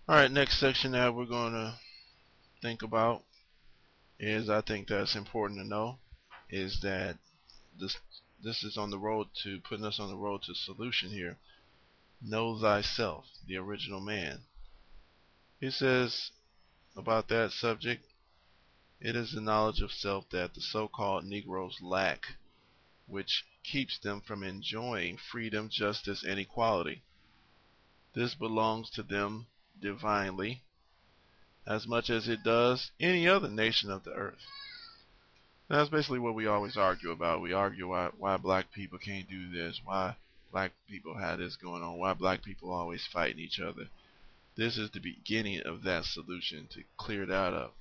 Alright, next section that we're going to think about is, I think that's important to know, is that this is on the road to putting us on the road to solution here. Know thyself, the original man. He says about that subject, it is the knowledge of self that the so-called Negroes lack, which keeps them from enjoying freedom, justice, and equality. This belongs to them divinely, as much as it does any other nation of the earth. And that's basically what we always argue about. We argue why black people can't do this, why black people have this going on, why black people always fighting each other. This is the beginning of that solution to clear that up.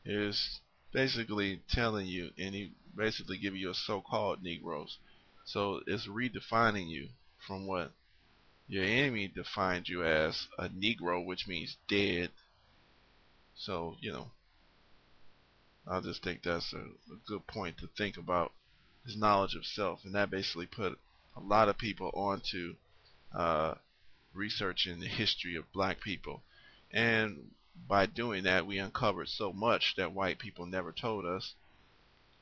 Is basically telling you, and he basically giving you a so-called Negroes. So it's redefining you from what your enemy defined you as, a Negro, which means dead. So, you know, I just think that's a good point to think about, is knowledge of self. And that basically put a lot of people onto researching the history of black people. And by doing that, we uncovered so much that white people never told us.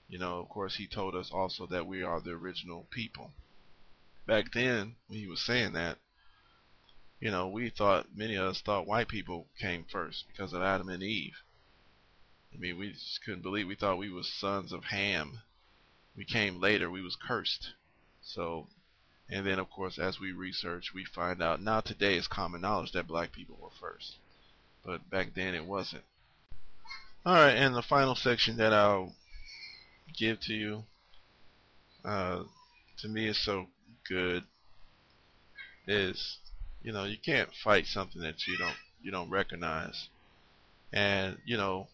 You know, of course, he told us also that we are the original people. Back then, when he was saying that, you know, many of us thought white people came first because of Adam and Eve. I mean, we just couldn't believe. We thought we was sons of Ham. We came later. We was cursed. So, and then of course, as we research, we find out now today it's common knowledge that black people were first, but back then it wasn't. All right, and the final section that I'll give to you, to me is so good, is, you know, you can't fight something that you don't recognize. And, you know,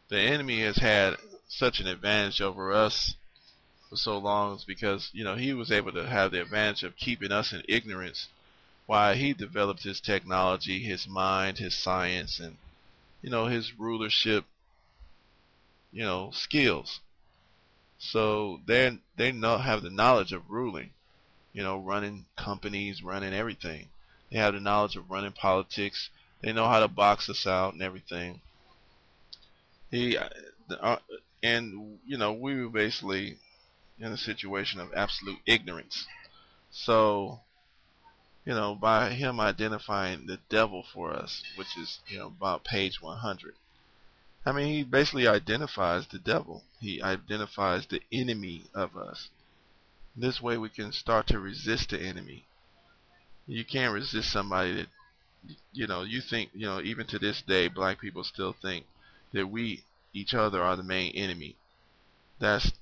the enemy has had such an advantage over us for so long, is because, you know, he was able to have the advantage of keeping us in ignorance while he developed his technology, his mind, his science, and, you know, his rulership, you know, skills. So they have the knowledge of ruling, you know, running companies, running everything. They have the knowledge of running politics. They know how to box us out and everything. And you know, we were basically in a situation of absolute ignorance. So, you know, by him identifying the devil for us, which is, you know, about page 100. I mean, he basically identifies the devil. He identifies the enemy of us. This way we can start to resist the enemy. You can't resist somebody that, you know, you think, you know, even to this day, black people still think that we, each other, are the main enemy. That's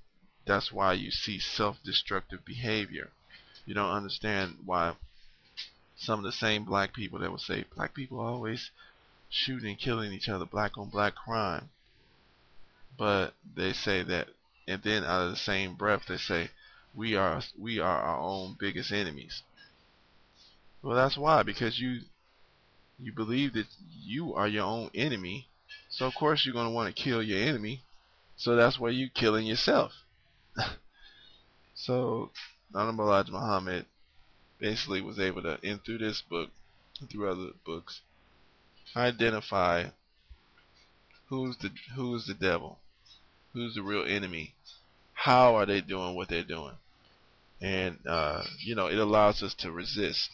why you see self-destructive behavior. You don't understand why some of the same black people that will say black people are always shooting and killing each other, black on black crime. But they say that, and then out of the same breath they say we are our own biggest enemies. Well, that's why, because you believe that you are your own enemy, so of course you're going to want to kill your enemy. So that's why you're killing yourself. So Honorable Elijah Muhammad basically was able to, and through this book and through other books, identify who's the devil, who's the real enemy, how are they doing what they're doing, and you know, it allows us to resist.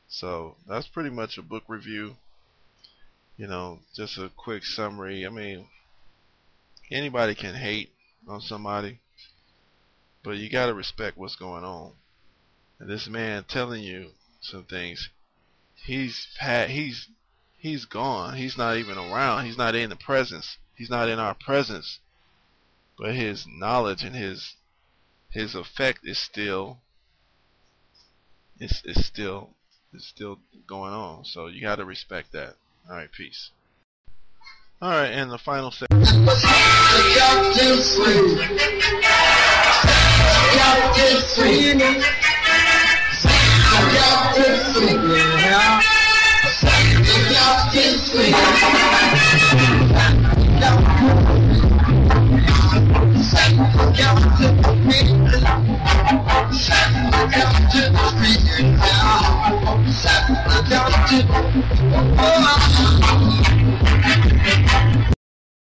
So that's pretty much a book review. You know, just a quick summary. I mean, anybody can hate on somebody, but you gotta respect what's going on. And this man telling you some things, he's gone. He's not even around. He's not in the presence. He's not in our presence. But his knowledge and his effect is still going on. So you got to respect that. All right, peace. All right, and the final section. Got this sweet. Got this sweet. Yeah. Got this sweet. Got